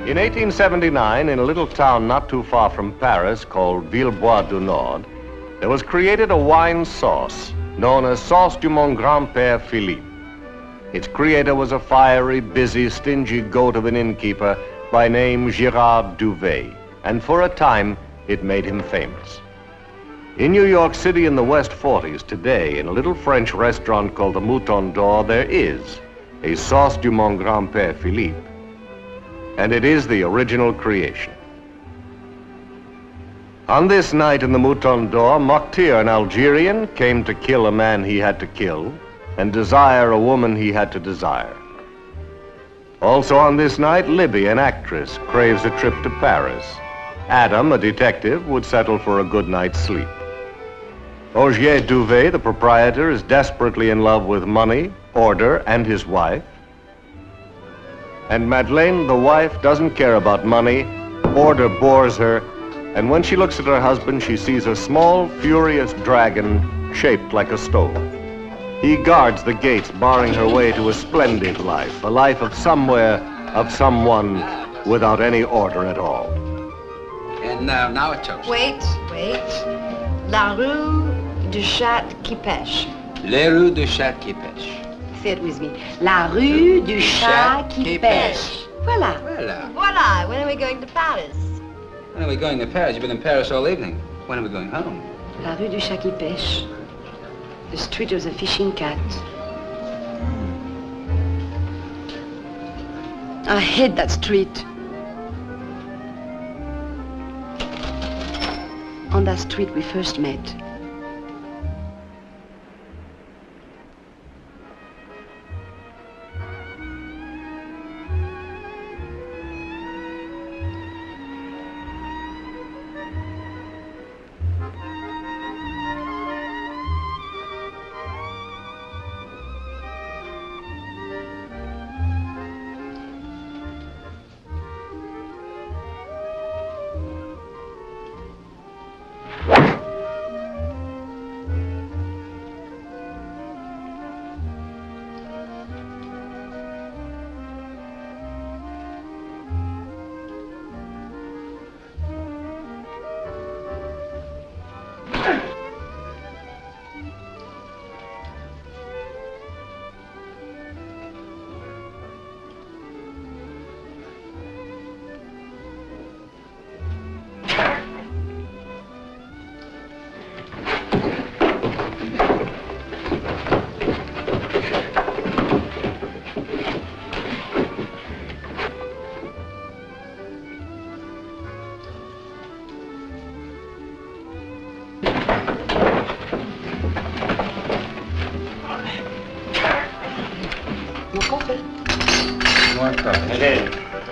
In 1879, in a little town not too far from Paris called Villebois-du-Nord, there was created a wine sauce known as Sauce du Mon Grand-Père Philippe. Its creator was a fiery, busy, stingy goat of an innkeeper by name Girard Douvay, and for a time, it made him famous. In New York City in the West 40s today, in a little French restaurant called the Mouton d'Or, there is a Sauce du Mon Grand-Père Philippe, and it is the original creation. On this night in the Mouton d'Or, Mokhtar, an Algerian, came to kill a man he had to kill and desire a woman he had to desire. Also on this night, Libby, an actress, craves a trip to Paris. Adam, a detective, would settle for a good night's sleep. Ogier Douvay, the proprietor, is desperately in love with money, order, and his wife. And Madeleine, the wife, doesn't care about money, order bores her, and when she looks at her husband, she sees a small, furious dragon shaped like a stove. He guards the gates, barring her way to a splendid life, a life of somewhere, of someone, without any order at all. And now a toast. Wait. La rue du Chat qui pêche. Les rues du Chat qui pêche. Say it with me. La rue du Chat qui pêche. Voilà. Voilà. When are we going to Paris? When are we going to Paris? You've been in Paris all evening. When are we going home? La rue du Chat qui pêche. The street of the fishing cat. I hate that street. On that street we first met.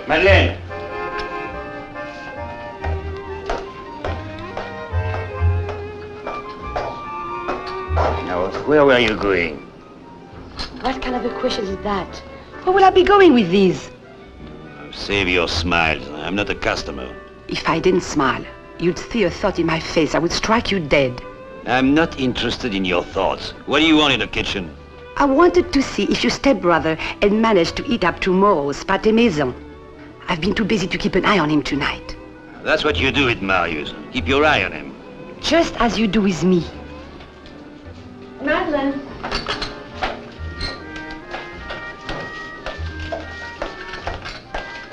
Madeleine! Now, where were you going? What kind of a question is that? Where will I be going with these? Save your smiles. I'm not a customer. If I didn't smile, you'd see a thought in my face. I would strike you dead. I'm not interested in your thoughts. What do you want in the kitchen? I wanted to see if your stepbrother had managed to eat up tomorrow's pâté maison. I've been too busy to keep an eye on him tonight. That's what you do with Marius. Keep your eye on him. Just as you do with me. Madeleine.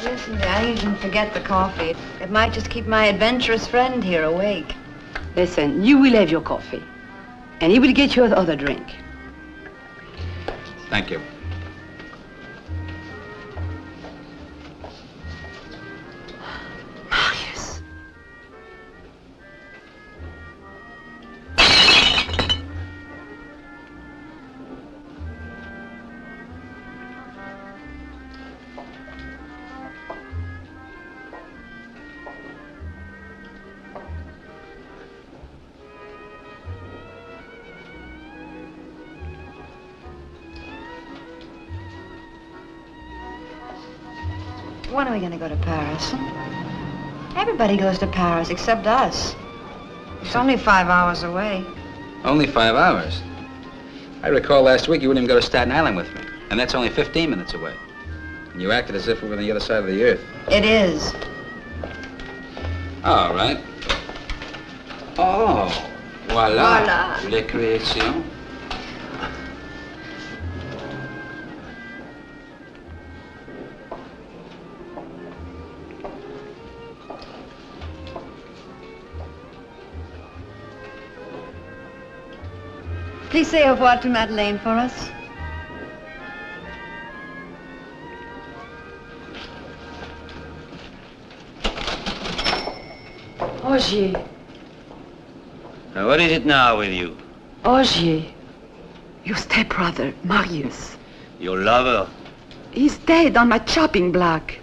Listen, I usually forget the coffee. It might just keep my adventurous friend here awake. Listen, you will have your coffee. And he will get you other drink. Thank you. Marius. When are we going to go to Paris? Everybody goes to Paris except us. It's only 5 hours away. Only 5 hours? I recall last week you wouldn't even go to Staten Island with me. And that's only 15 minutes away. You acted as if we were on the other side of the earth. It is. All right. Oh, voilà. Les créations. Please say au revoir to Madeleine for us. Ogier. Now, what is it now with you? Ogier, your stepbrother, Marius. Your lover? He's dead on my chopping block.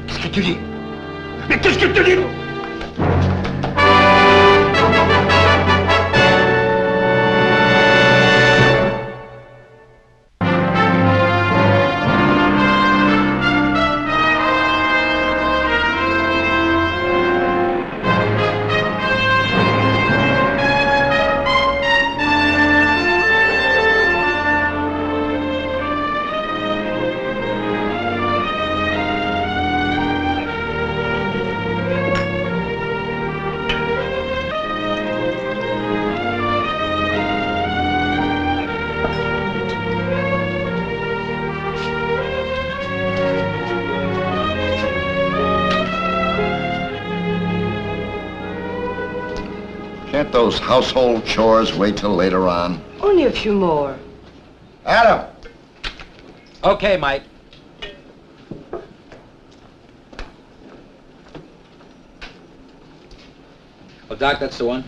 Qu'est-ce que tu dis? Mais qu'est-ce que tu dis? Can't those household chores wait till later on? Only a few more. Adam! Okay, Mike. Oh, Doc, that's the one.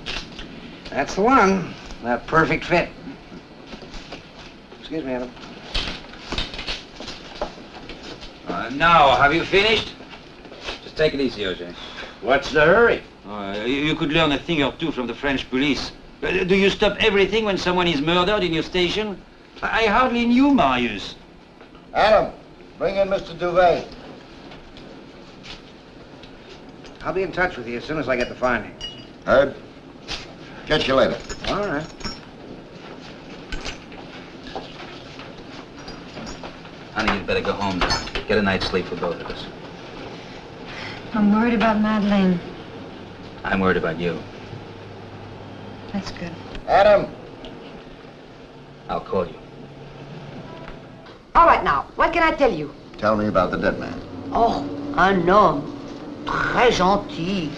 That's the one. That perfect fit. Excuse me, Adam. Now, have you finished? Just take it easy, O.J. What's the hurry? You could learn a thing or two from the French police. Do you stop everything when someone is murdered in your station? I hardly knew Marius. Adam, bring in Mr. Douvay. I'll be in touch with you as soon as I get the findings. Heard? Catch you later. All right. Honey, you'd better go home now. Get a night's sleep for both of us. I'm worried about Madeleine. I'm worried about you. That's good. Adam! I'll call you. All right now, what can I tell you? Tell me about the dead man. Oh, un homme. Très gentil.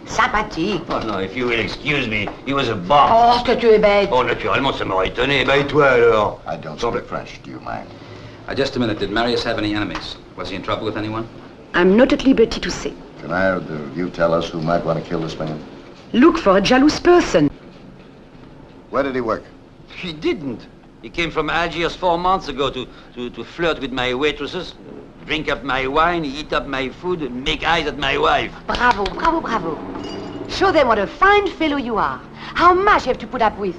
Sympathique. Oh non, if you will excuse me, he was a boss. Oh, ce que tu es bête. Oh, naturellement, ça m'aurait étonné. Bah, et toi, alors? I don't speak French. Do you mind? Just a minute. Did Marius have any enemies? Was he in trouble with anyone? I'm not at liberty to say. Can I or do you tell us who might want to kill this man? Look for a jealous person. Where did he work? He didn't. He came from Algiers 4 months ago to flirt with my waitresses, drink up my wine, eat up my food, and make eyes at my wife. Bravo, bravo, bravo. Show them what a fine fellow you are. How much you have to put up with.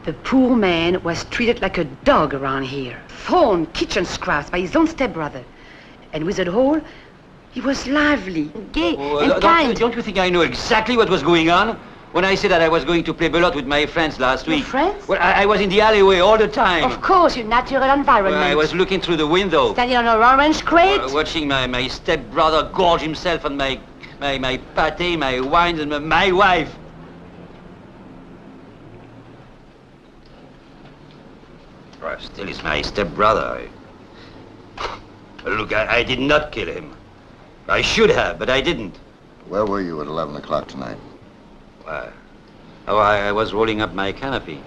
The poor man was treated like a dog around here. Thrown kitchen scraps by his own stepbrother. And with it all, he was lively, gay, and kind. Don't you think I know exactly what was going on? When I said that I was going to play belote with my friends last week. Your friends? Well, I was in the alleyway all the time. Of course, your natural environment. Well, I was looking through the window. Standing on an orange crate? Watching my stepbrother gorge himself on my pâté, my wines, and my wife. Well, still, he's my stepbrother. Look, I did not kill him. I should have, but I didn't. Where were you at 11 o'clock tonight? I was rolling up my canopy.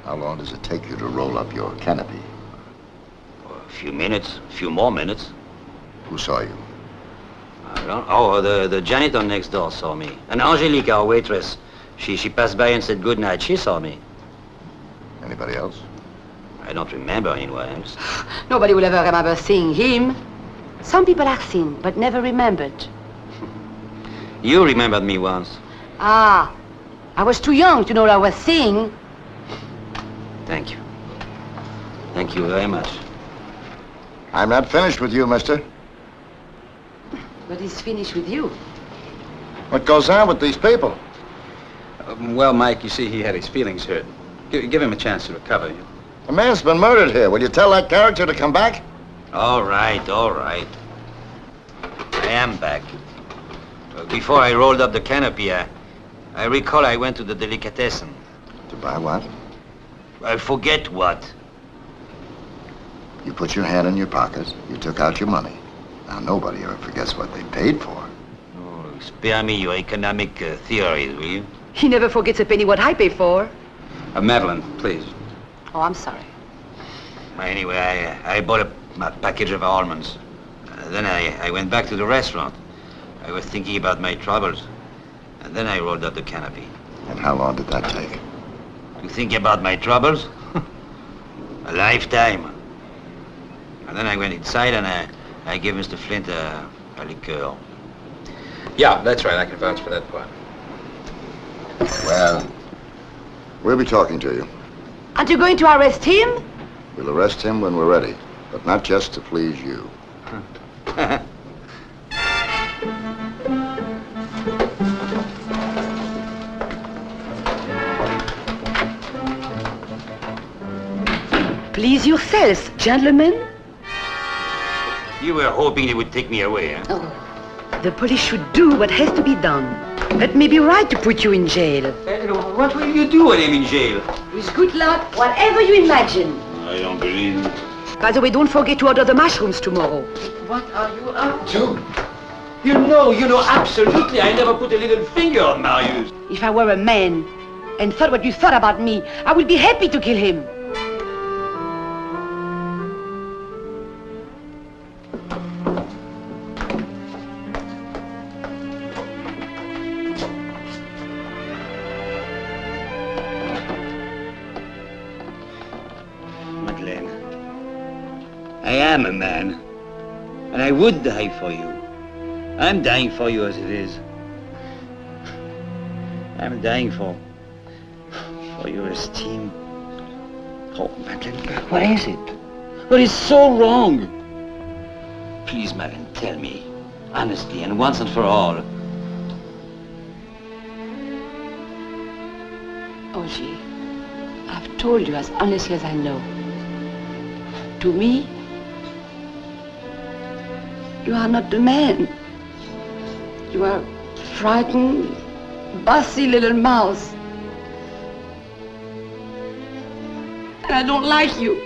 How long does it take you to roll up your canopy? A few minutes, a few more minutes. Who saw you? I don't know. Oh, the janitor next door saw me. And Angelique, our waitress. She passed by and said good night. She saw me. Anybody else? I don't remember anyone else. Nobody will ever remember seeing him. Some people are seen, but never remembered. You remembered me once. Ah, I was too young to know what I was seeing. Thank you. Thank you very much. I'm not finished with you, mister. But he's finished with you. What goes on with these people? Well, Mike, you see, he had his feelings hurt. Give him a chance to recover. A man's been murdered here. Will you tell that character to come back? All right, all right. I am back. Before I rolled up the canopy, I recall I went to the delicatessen. To buy what? I forget what. You put your hand in your pocket. You took out your money. Now, nobody ever forgets what they paid for. Oh, spare me your economic theories, will you? He never forgets a penny what I pay for. Madeline, please. Oh, I'm sorry. Anyway, I bought a package of almonds. Then I went back to the restaurant. I was thinking about my troubles. And then I rolled up the canopy. And how long did that take? To think about my troubles? A lifetime. And then I went inside and I gave Mr. Flint a liqueur. Yeah, that's right. I can vouch for that part. Well, we'll be talking to you. Aren't you going to arrest him? We'll arrest him when we're ready, but not just to please you. Please yourselves, gentlemen. You were hoping they would take me away, huh? Oh, the police should do what has to be done. It may be right to put you in jail. What will you do when I'm in jail? With good luck, whatever you imagine. I don't believe it. By the way, don't forget to order the mushrooms tomorrow. What are you up to? You know, absolutely. I never put a little finger on Marius. If I were a man and thought what you thought about me, I would be happy to kill him. Madeleine, I am a man, and I would die for you. I'm dying for you as it is. I'm dying for your esteem. Oh, Madeleine, what is it? What is so wrong? Please, Madeleine, tell me, honestly and once and for all. Ogie, I've told you as honestly as I know. To me, you are not the man. You are frightened, bossy little mouse. And I don't like you.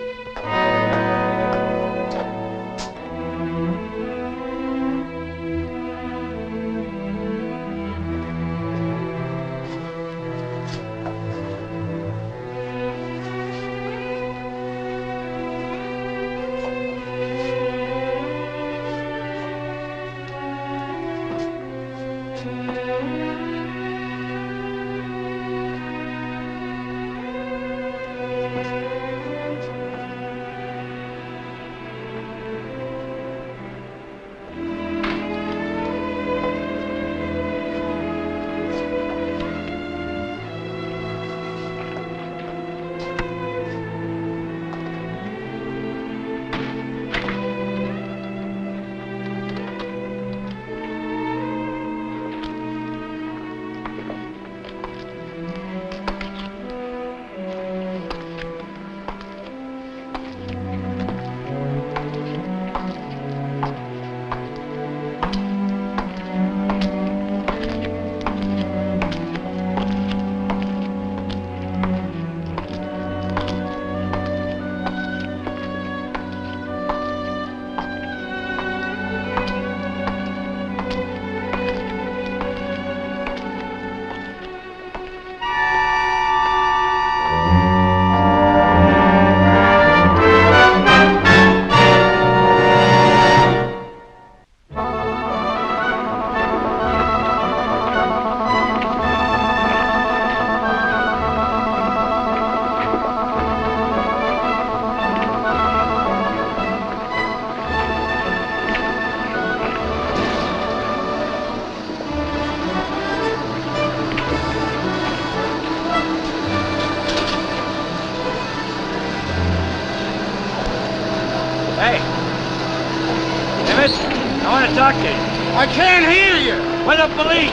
I want to talk to you. I can't hear you. Where the police?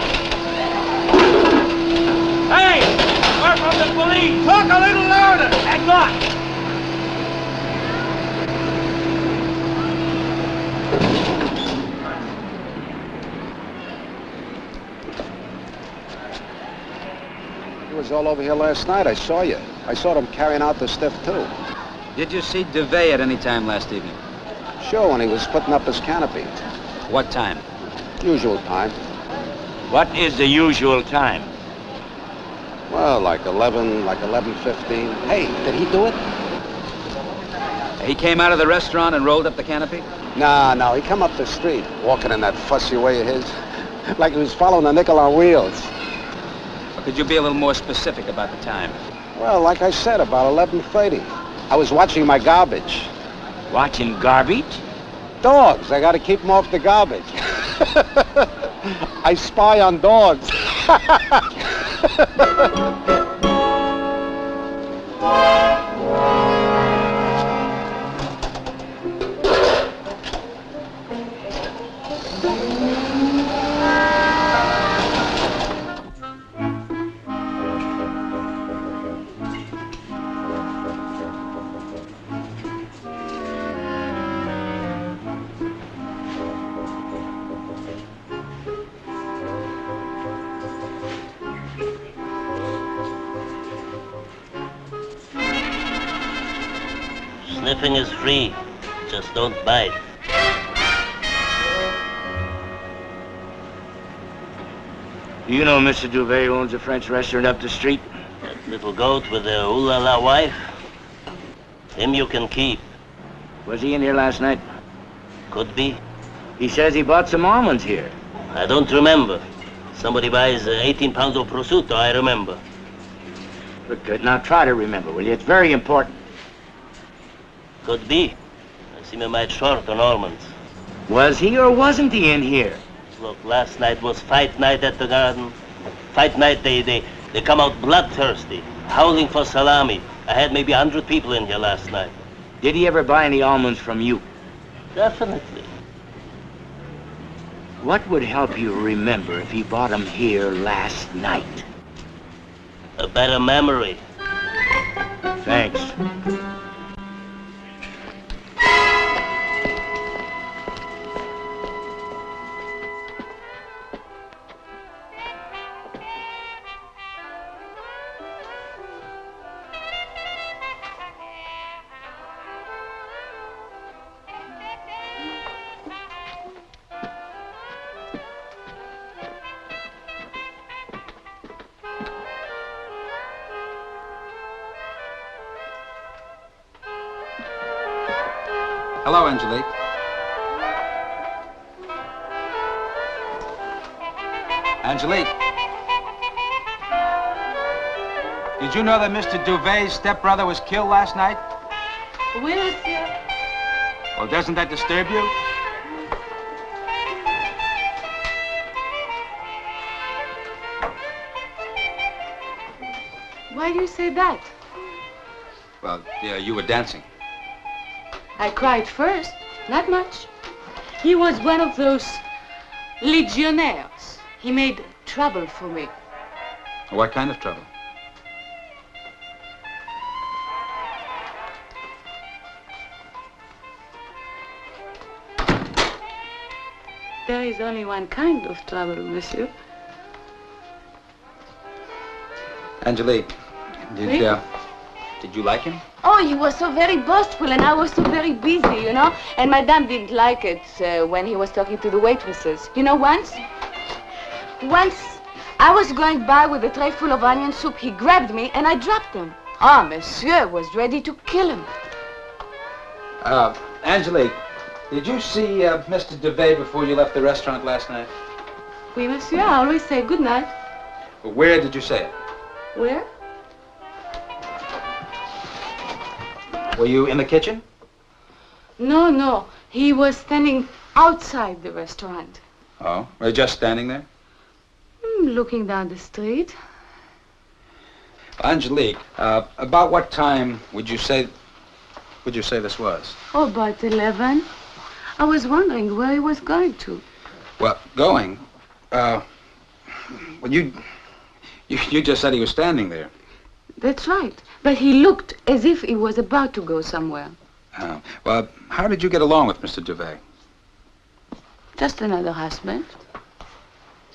Hey! We're from the police! Talk a little louder! Hang on! He was all over here last night. I saw you. I saw them carrying out the stiff, too. Did you see Douvay at any time last evening? Sure, when he was putting up his canopy. What time? Usual time. What is the usual time? Well, like 11:15. Hey, did he do it? He came out of the restaurant and rolled up the canopy? No, he come up the street, walking in that fussy way of his, like he was following a nickel on wheels. Or could you be a little more specific about the time? Well, like I said, about 11:30. I was watching my garbage. Watching garbage? Dogs, I gotta keep them off the garbage. I spy on dogs. Sniffing is free. Just don't bite. Do you know Mr. Douvay owns a French restaurant up the street? That little goat with the ooh-la-la wife? Him you can keep. Was he in here last night? Could be. He says he bought some almonds here. I don't remember. Somebody buys 18 pounds of prosciutto, I remember. But good. Now try to remember, will you? It's very important. Could be. I seem a mite short on almonds. Was he or wasn't he in here? Look, last night was fight night at the garden. Fight night, they come out bloodthirsty, howling for salami. I had maybe 100 people in here last night. Did he ever buy any almonds from you? Definitely. What would help you remember if he bought them here last night? A better memory. Thanks. Hello, Angelique. Angelique. Did you know that Mr. Douvay's stepbrother was killed last night? Oui, monsieur. Well, doesn't that disturb you? Why do you say that? Well, yeah, you were dancing. I cried first, not much. He was one of those legionnaires. He made trouble for me. What kind of trouble? There is only one kind of trouble, monsieur. Angelique, did you like him? Oh, he was so very boastful and I was so very busy, you know? And Madame didn't like it when he was talking to the waitresses. You know, once I was going by with a tray full of onion soup. He grabbed me and I dropped him. Ah, monsieur was ready to kill him. Angelique, did you see Mr. Douvay before you left the restaurant last night? Oui, monsieur, I always say good night. Well, where did you say it? Where? Were you in the kitchen? No. He was standing outside the restaurant. Oh, were you just standing there? Looking down the street. Angelique, about what time would you say this was? Oh, about 11. I was wondering where he was going to. Well, going. Well, You just said he was standing there. That's right. But he looked as if he was about to go somewhere. Oh. Well, how did you get along with Mr. Douvay? Just another husband.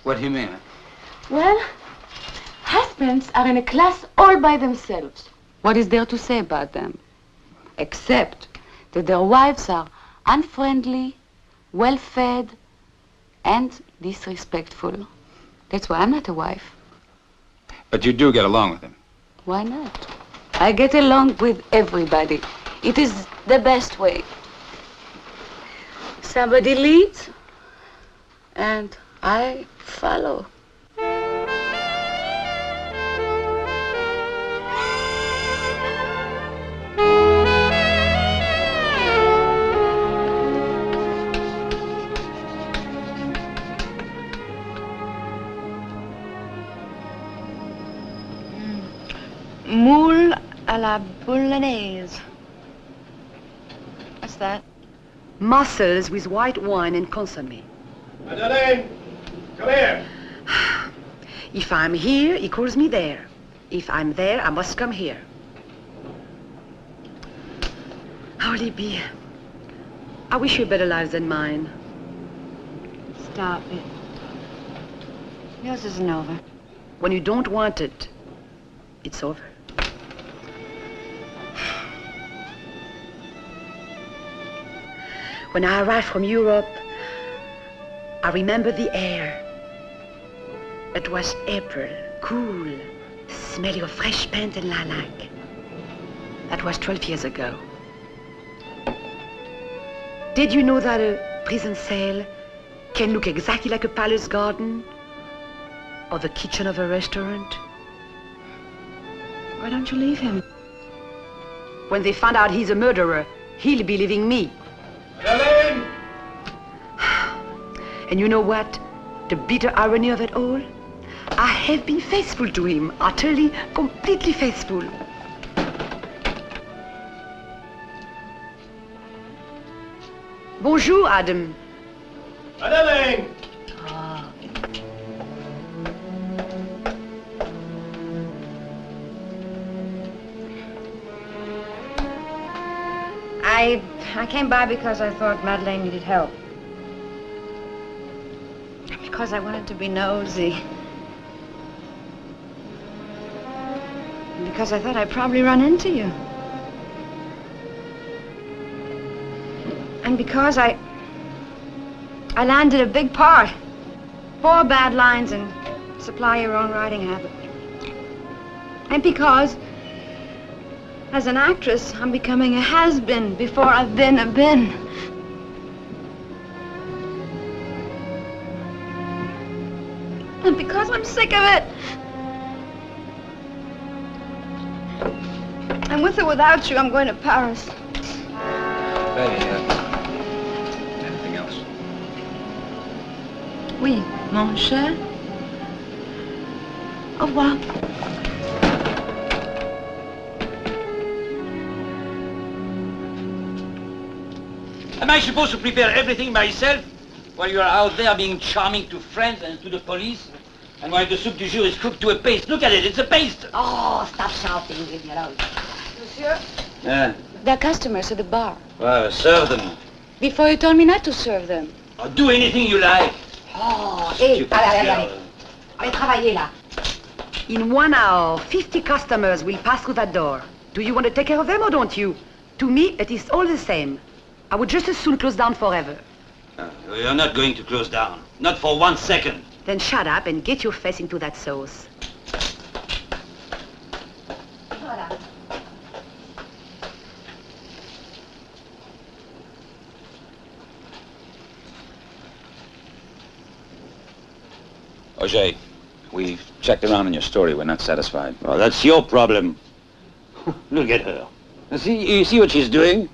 What do you mean? Well, husbands are in a class all by themselves. What is there to say about them? Except that their wives are unfriendly, well-fed, and disrespectful. That's why I'm not a wife. But you do get along with him. Why not? I get along with everybody. It is the best way. Somebody leads, and I follow. Moule à la bolognese. What's that? Mussels with white wine and consommé. Madeleine, come here. If I'm here, he calls me there. If I'm there, I must come here. Oh, Libby, I wish you a better life than mine. Stop it. Yours isn't over. When you don't want it, it's over. When I arrived from Europe, I remember the air. It was April, cool, smelling of fresh paint and lilac. That was 12 years ago. Did you know that a prison cell can look exactly like a palace garden or the kitchen of a restaurant? Why don't you leave him? When they find out he's a murderer, he'll be leaving me. Madeleine! And you know what? The bitter irony of it all? I have been faithful to him, utterly, completely faithful. Bonjour, Adam. Madeleine! I came by because I thought Madeleine needed help. Because I wanted to be nosy. And because I thought I'd probably run into you. And because I landed a big part. 4 bad lines and supply your own writing habit. And because, as an actress, I'm becoming a has-been before I've been a bin. And because I'm sick of it. And with or without you, I'm going to Paris. Betty, anything else? Oui, mon cher. Au revoir. Am I supposed to prepare everything myself while you're out there being charming to friends and to the police? And while the soup du jour is cooked to a paste? Look at it, it's a paste! Oh, stop shouting, leave me alone. Monsieur? Yeah. They're customers at the bar. Well, serve them. Before you told me not to serve them. Or do anything you like. Oh, hey, Stupid allez, girl. allez. Allez travailler, là. In 1 hour, 50 customers will pass through that door. Do you want to take care of them or don't you? To me, it is all the same. I would just as soon close down forever. You're not going to close down. Not for 1 second. Then shut up and get your face into that sauce. Voilà. Auger, we've checked around on your story. We're not satisfied. Well, that's your problem. Look at her. You see what she's doing?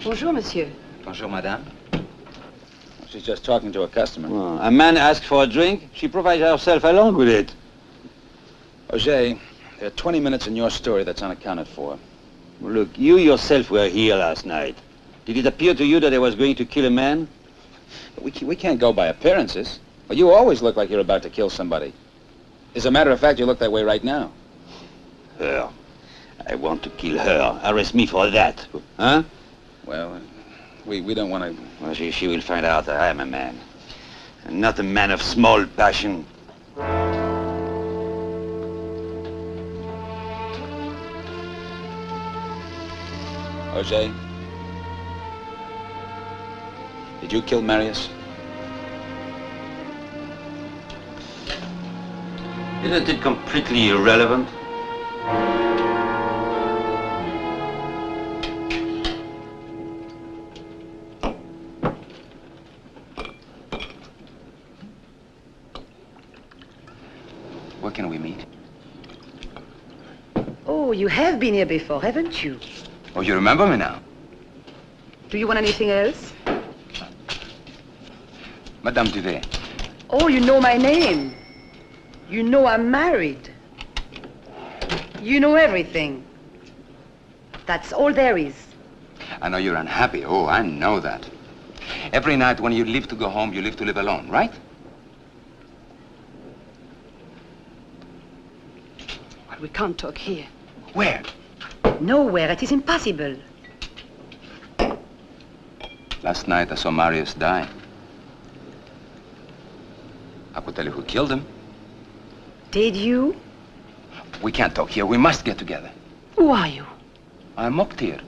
Bonjour, monsieur. Bonjour, madame. She's just talking to a customer. Oh, a man asks for a drink, she provides herself along with it. Auger, there are 20 minutes in your story that's unaccounted for. Well, look, you yourself were here last night. Did it appear to you that I was going to kill a man? We can't go by appearances. Well, you always look like you're about to kill somebody. As a matter of fact, you look that way right now. Her. I want to kill her. Arrest me for that. Huh? Well, we don't want to... Well, she will find out that I am a man. And not a man of small passion. Jose, did you kill Marius? Isn't it completely irrelevant? Where can we meet? Oh, you have been here before, haven't you? Oh, you remember me now? Do you want anything else? Madame Douvay. Oh, you know my name. You know I'm married. You know everything. That's all there is. I know you're unhappy. Oh, I know that. Every night when you leave to go home, you leave to live alone, right? Well, we can't talk here. Where? Nowhere. It is impossible. Last night I saw Marius die. I could tell you who killed him. Did you? We can't talk here. We must get together. Who are you? I'm Moktir.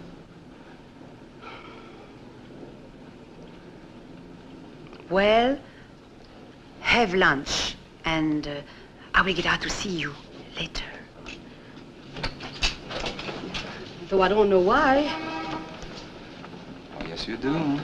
Well, have lunch, and I will get out to see you later. Though I don't know why. Oh, yes, you do.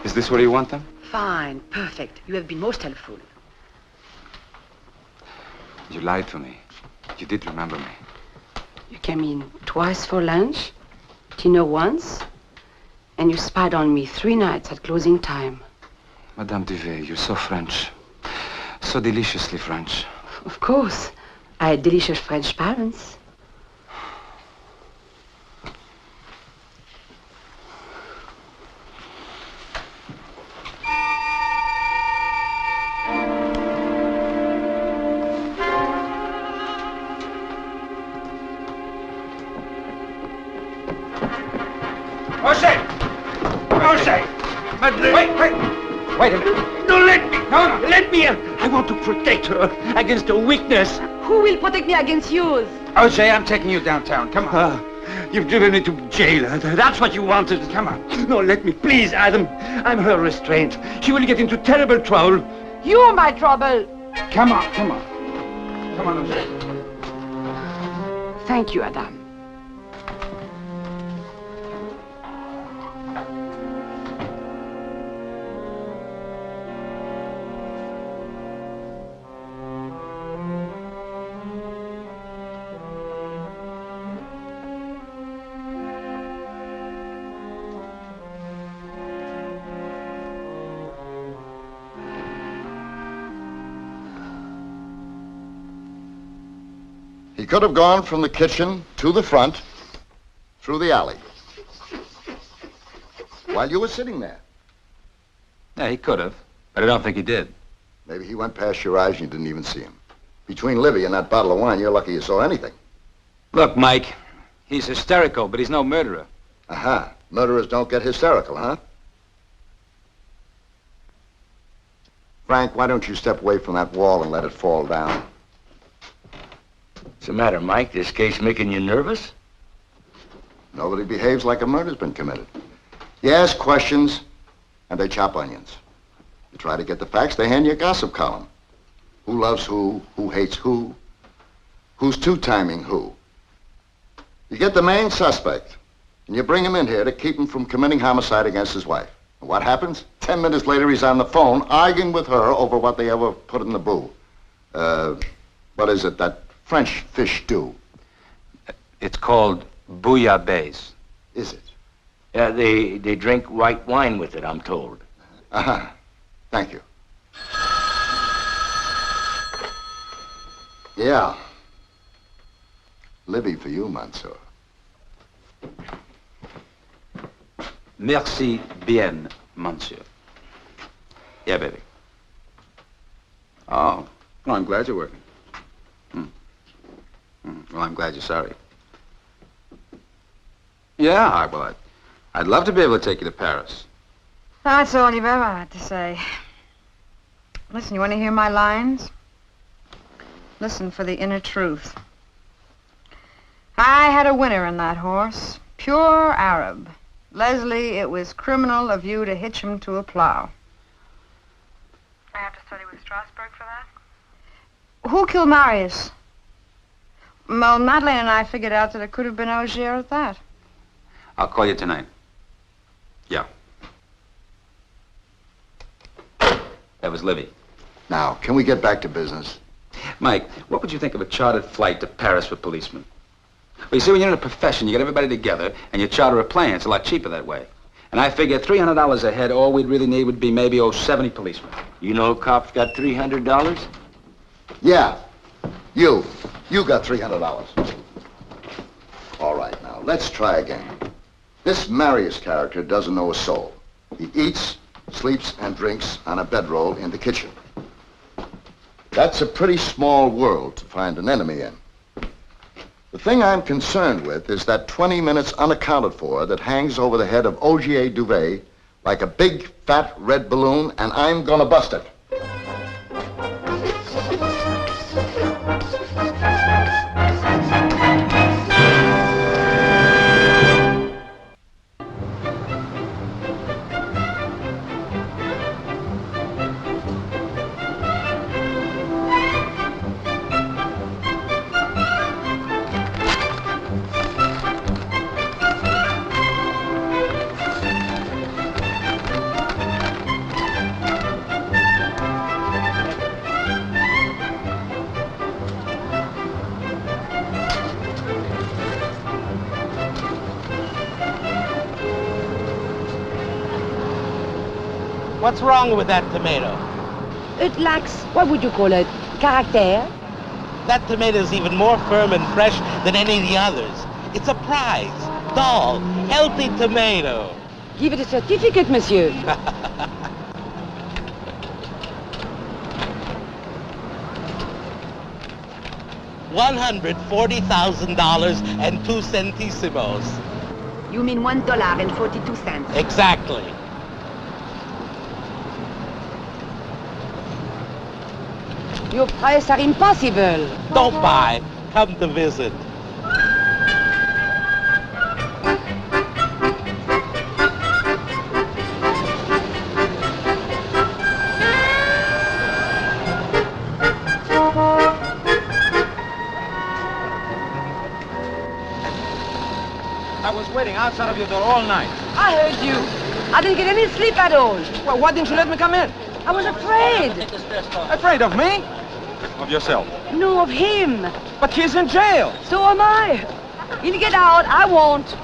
Is this where you want them? Fine, perfect. You have been most helpful. You lied to me. You did remember me. You came in twice for lunch, dinner once, and you spied on me 3 nights at closing time. Madame Douvay, you're so French. So deliciously French. Of course. I had delicious French parents. Wait a minute. No, let me. No, let me in. I want to protect her against her weakness. Who will protect me against yours? Jose, I'm taking you downtown. Come on. You've driven me to jail. That's what you wanted. Come on. No, let me. Please, Adam. I'm her restraint. She will get into terrible trouble. You're my trouble. Come on, come on. Come on, Jose. Thank you, Adam. He could have gone from the kitchen to the front, through the alley, while you were sitting there. Yeah, he could have, but I don't think he did. Maybe he went past your eyes and you didn't even see him. Between Libby and that bottle of wine, you're lucky you saw anything. Look, Mike, he's hysterical, but he's no murderer. Aha. Murderers don't get hysterical, huh? Frank, why don't you step away from that wall and let it fall down? What's the matter, Mike? This case making you nervous? Nobody behaves like a murder's been committed. You ask questions, and they chop onions. You try to get the facts, they hand you a gossip column. Who loves who hates who's two-timing who. You get the main suspect, and you bring him in here to keep him from committing homicide against his wife. And what happens? 10 minutes later, he's on the phone arguing with her over what they ever put in the boo. What is it, that French fish stew? It's called bouillabaisse. Is it? Yeah, they drink white wine with it, I'm told. Uh-huh. Thank you. Yeah. Libby for you, Monsieur. Merci bien, monsieur. Yeah, baby. Oh, well, I'm glad you're working. Well, I'm glad you're sorry. Yeah, I'd love to be able to take you to Paris. That's all you've ever had to say. Listen, you want to hear my lines? Listen for the inner truth. I had a winner in that horse. Pure Arab. Leslie, it was criminal of you to hitch him to a plow. I have to study with Strasbourg for that? Who killed Marius? Well, Madeleine and I figured out that it could have been Augier at that. I'll call you tonight. Yeah. That was Libby. Now, can we get back to business? Mike, what would you think of a chartered flight to Paris with policemen? Well, you see, when you're in a profession, you get everybody together, and you charter a plane. It's a lot cheaper that way. And I figure $300 a head, all we'd really need would be maybe, 70 policemen. You know cops got $300? Yeah. You got $300. All right, now, let's try again. This Marius character doesn't know a soul. He eats, sleeps, and drinks on a bedroll in the kitchen. That's a pretty small world to find an enemy in. The thing I'm concerned with is that 20 minutes unaccounted for that hangs over the head of Augier Douvay like a big, fat, red balloon, and I'm gonna bust it. What's wrong with that tomato? It lacks, what would you call it, character? That tomato's even more firm and fresh than any of the others. It's a prize. Tall, healthy tomato. Give it a certificate, monsieur. $140,000 and 2 centésimos. You mean $1.42. Exactly. Your prices are impossible. Don't buy. Come to visit. I was waiting outside of your door all night. I heard you. I didn't get any sleep at all. Well, why didn't you let me come in? I was afraid. Afraid of me? Of yourself. No, of him. But he's in jail. So am I. He'll get out. I won't.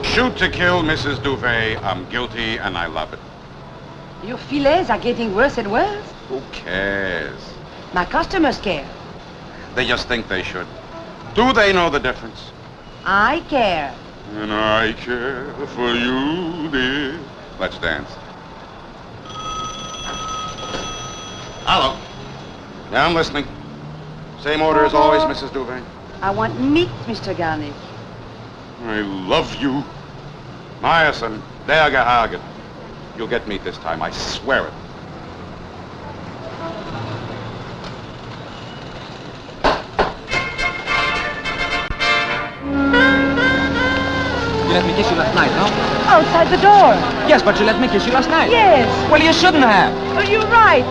Shoot to kill, Mrs. Douvay. I'm guilty, and I love it. Your filets are getting worse and worse. Who cares? My customers care. They just think they should. Do they know the difference? I care. And I care for you, dear. Let's dance. Hello. Yeah, I'm listening. Same order as always, Mrs. Douvay. I want meat, Mr. Garnick. I love you. Meyerson, Bergerhagen. You'll get meat this time, I swear it. You let me kiss you last night, no? Outside the door. Yes, but you let me kiss you last night. Yes. Well, you shouldn't have. Well, you're right.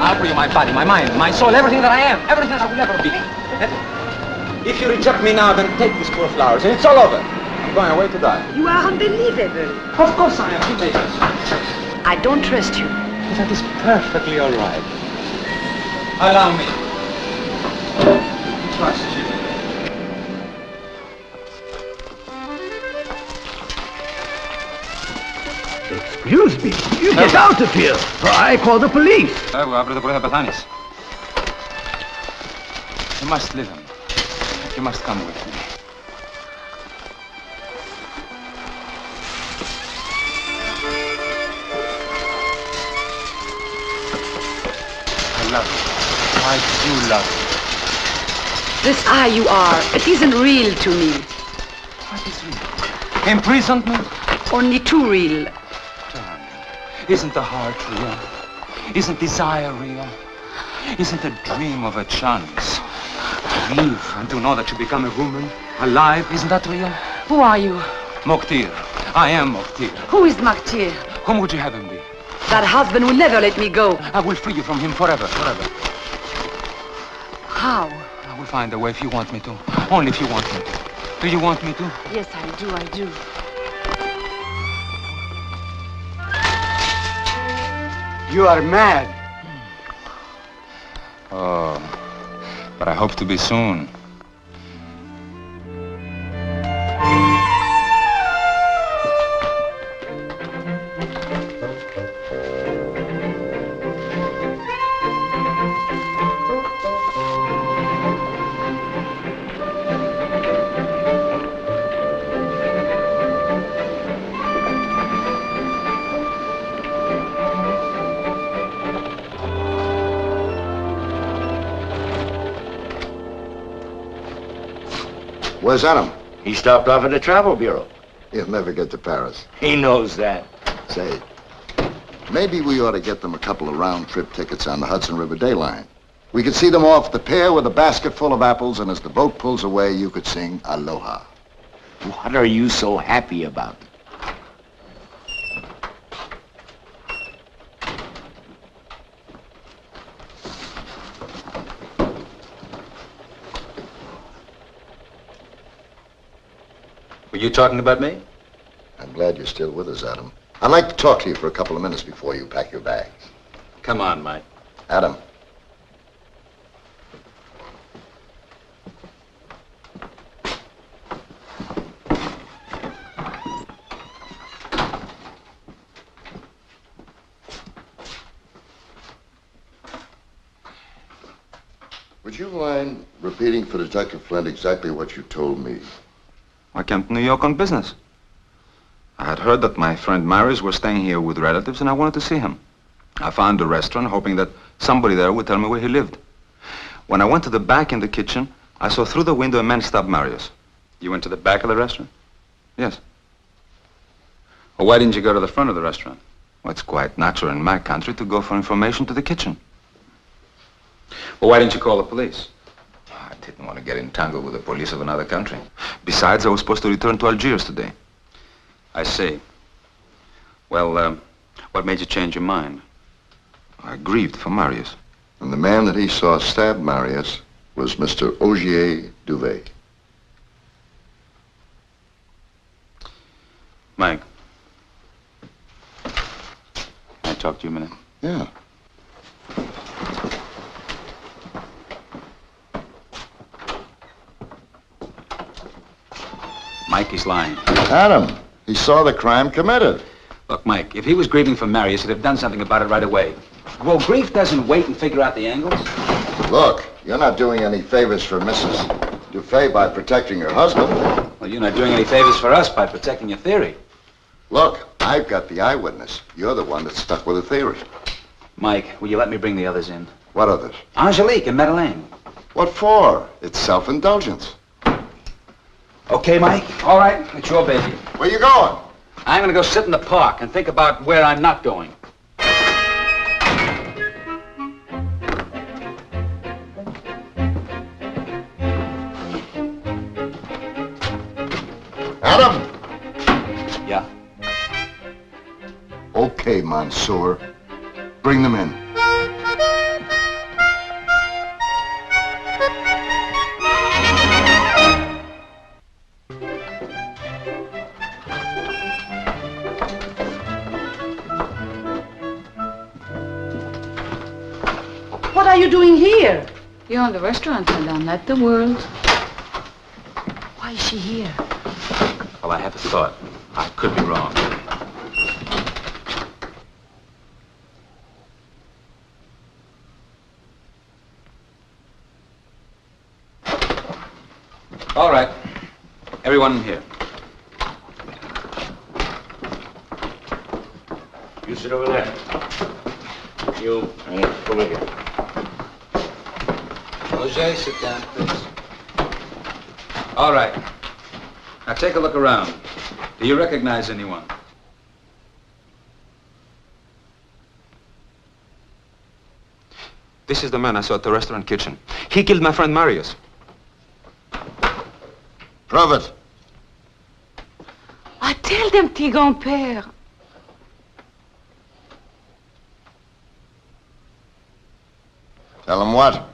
I'll offer you my body, my mind, my soul, everything that I am, everything that I will ever be. If you reject me now, then take these poor flowers, and it's all over. I'm going away to die. You are unbelievable. Of course I am. You make us. I don't trust you. But that is perfectly all right. Allow me. Trust you. Excuse me. You get out of here, or I call the police. You must live him. You must come with me. I love you. I do love you. This eye you are, it isn't real to me. What is real? Imprisonment? Only too real. Isn't the heart real? Isn't desire real? Isn't the dream of a chance to live and to know that you become a woman, alive? Isn't that real? Who are you? Moktir. I am Moktir. Who is Maktir? Whom would you have him be? That husband will never let me go. I will free you from him forever, forever. How? I will find a way if you want me to. Only if you want me to. Do you want me to? Yes, I do. You are mad. Oh, but I hope to be soon. Where's Adam? He stopped off at the travel bureau. He'll never get to Paris. He knows that. Say, maybe we ought to get them a couple of round-trip tickets on the Hudson River Day Line. We could see them off the pier with a basket full of apples, and as the boat pulls away, you could sing Aloha. What are you so happy about? Were you talking about me? I'm glad you're still with us, Adam. I'd like to talk to you for a couple of minutes before you pack your bags. Come on, Mike. Adam. Would you mind repeating for Detective Flint exactly what you told me? I came to New York on business. I had heard that my friend Marius was staying here with relatives, and I wanted to see him. I found a restaurant, hoping that somebody there would tell me where he lived. When I went to the back in the kitchen, I saw through the window a man stop Marius. You went to the back of the restaurant? Yes. Well, why didn't you go to the front of the restaurant? Well, it's quite natural in my country to go for information to the kitchen. Well, why didn't you call the police? I didn't want to get entangled with the police of another country. Besides, I was supposed to return to Algiers today. I see. Well, what made you change your mind? I grieved for Marius. And the man that he saw stab Marius was Mr. Ogier Douvay. Mike. Can I talk to you a minute? Yeah. Mike, he's lying. Adam, he saw the crime committed. Look, Mike, if he was grieving for Marius, he'd have done something about it right away. Well, grief doesn't wait and figure out the angles. Look, you're not doing any favors for Mrs. Douvay by protecting your husband. Well, you're not doing any favors for us by protecting your theory. Look, I've got the eyewitness. You're the one that's stuck with a theory. Mike, will you let me bring the others in? What others? Angelique and Madeleine. What for? It's self-indulgence. Okay, Mike? All right, it's your baby. Where you going? I'm gonna go sit in the park and think about where I'm not going. Adam! Yeah? Okay, Mansour. Bring them in. What are you doing here? You own the restaurant, madame, not the world. Why is she here? Well, I have a thought. I could be wrong. All right. Everyone in here. You sit over there. You, over here. Jose, sit down, please. All right. Now take a look around. Do you recognize anyone? This is the man I saw at the restaurant kitchen. He killed my friend Marius. Prove it. Ah, tell them, petit grand-père. Tell him what?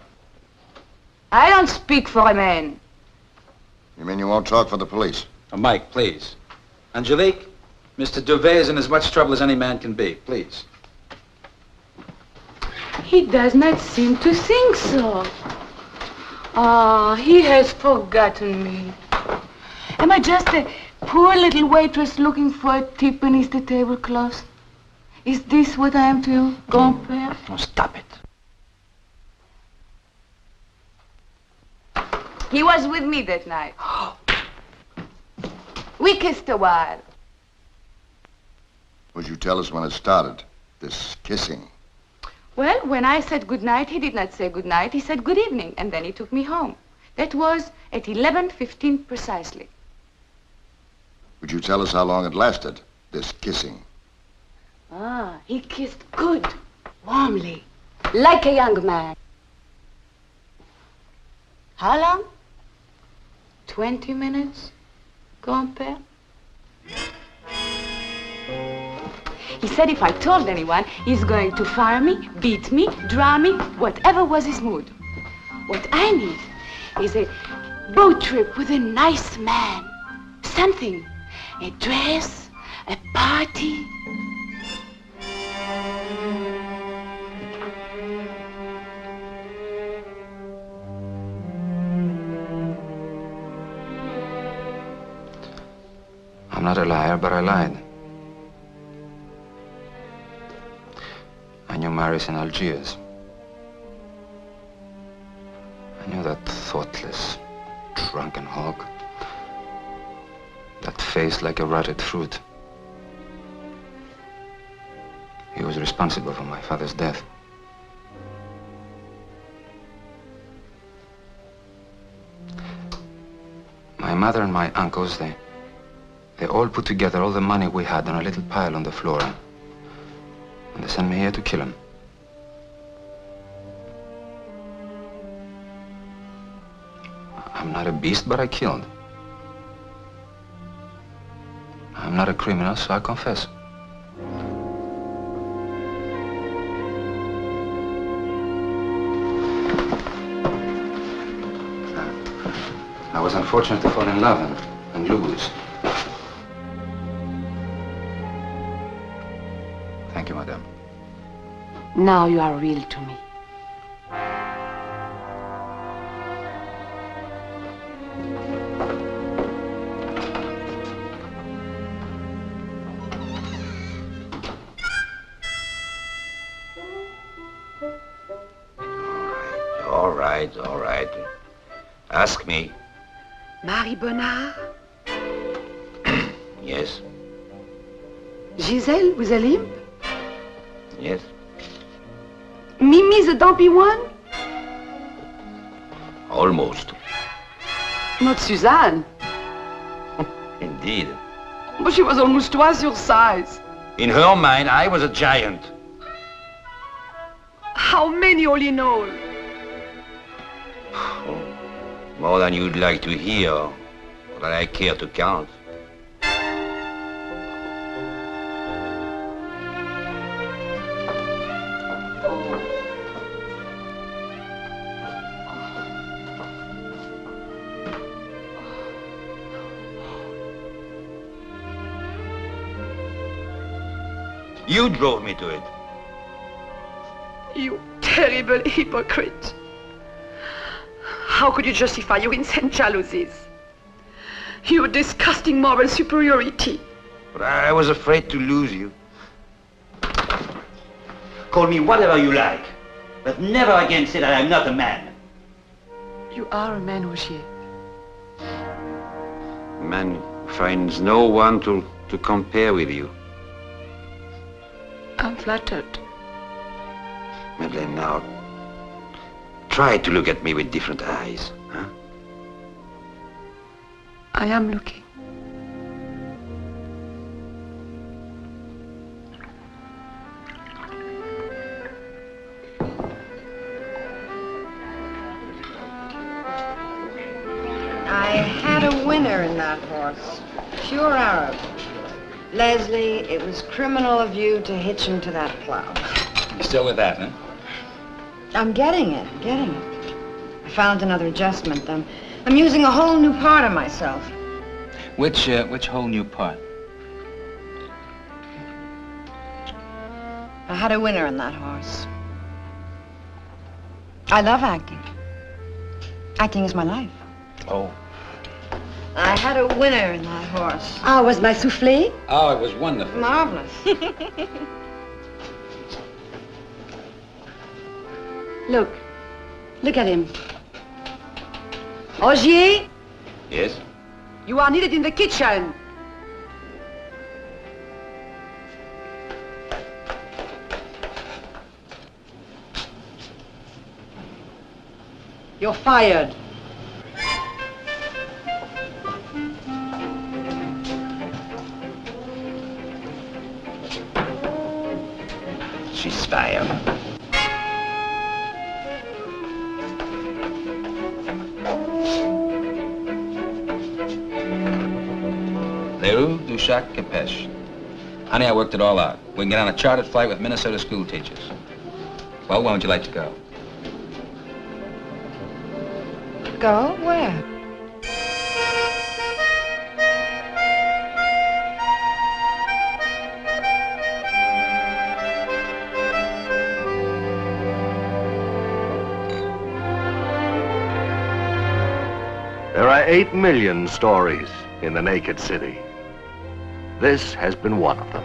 I don't speak for a man. You mean you won't talk for the police? Oh, Mike, please. Angelique, Mr. Douvay is in as much trouble as any man can be. Please. He does not seem to think so. Ah, he has forgotten me. Am I just a poor little waitress looking for a tip beneath the tablecloth? Is this what I am to you, grand-père? Oh, stop it. He was with me that night. We kissed a while. Would you tell us when it started, this kissing? Well, when I said good night, he did not say good night. He said good evening, and then he took me home. That was at 11:15 precisely. Would you tell us how long it lasted, this kissing? Ah, he kissed good, warmly. Like a young man. How long? 20 minutes, grand-père? He said if I told anyone, he's going to fire me, beat me, drown me, whatever was his mood. What I need is a boat trip with a nice man. Something. A dress, a party. I'm not a liar, but I lied. I knew Marius in Algiers. I knew that thoughtless, drunken hog. That face like a rotted fruit. He was responsible for my father's death. My mother and my uncles, they all put together all the money we had on a little pile on the floor. And they sent me here to kill him. I'm not a beast, but I killed. I'm not a criminal, so I confess. I was unfortunate to fall in love and lose. Thank you, madame. Now you are real to me. right, all right. Ask me. Marie Bonnard? Yes, Giselle with a limp? yes. Mimi the dumpy one? Almost. Not Suzanne. Indeed. But she was almost twice your size. In her mind, I was a giant. How many all in all? More than you'd like to hear, or that I care to count. You drove me to it. You terrible hypocrite. How could you justify your insane jealousies? Your disgusting moral superiority. But I was afraid to lose you. Call me whatever you like, but never again say that I'm not a man. You are a man, Rogier. A man who finds no one to compare with you. I'm flattered. Madeleine, now, try to look at me with different eyes, huh? I am looking. I had a winner in that horse. Pure Arab. Leslie, it was criminal of you to hitch him to that plow. You still with that, huh? I'm getting it. I found another adjustment. I'm using a whole new part of myself. Which whole new part? I had a winner in that horse. I love acting. Acting is my life. Oh. I had a winner in that horse. Oh, was my soufflé? Oh, it was wonderful. Marvelous. Look at him. Rogier, Yes? you are needed in the kitchen. You're fired. She's fired. Leroux, Duchac, Capeche. Honey, I worked it all out. We can get on a chartered flight with Minnesota school teachers. Well, when would you like to go? Go? Where? There are 8 million stories in the naked city. This has been one of them.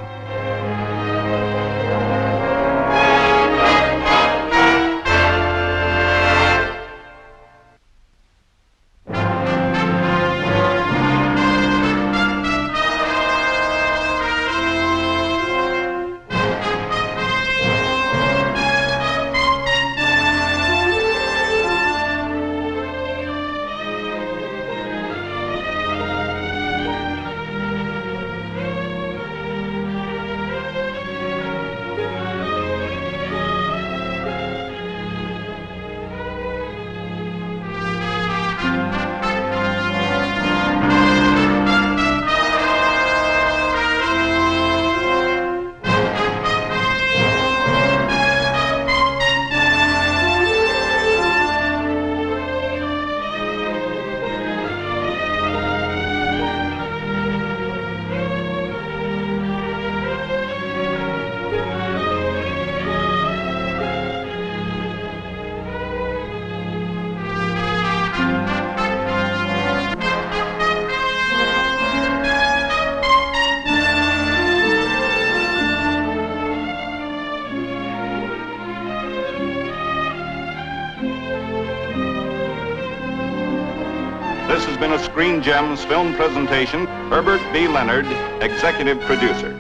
This has been a Screen Gems film presentation. Herbert B. Leonard, executive producer.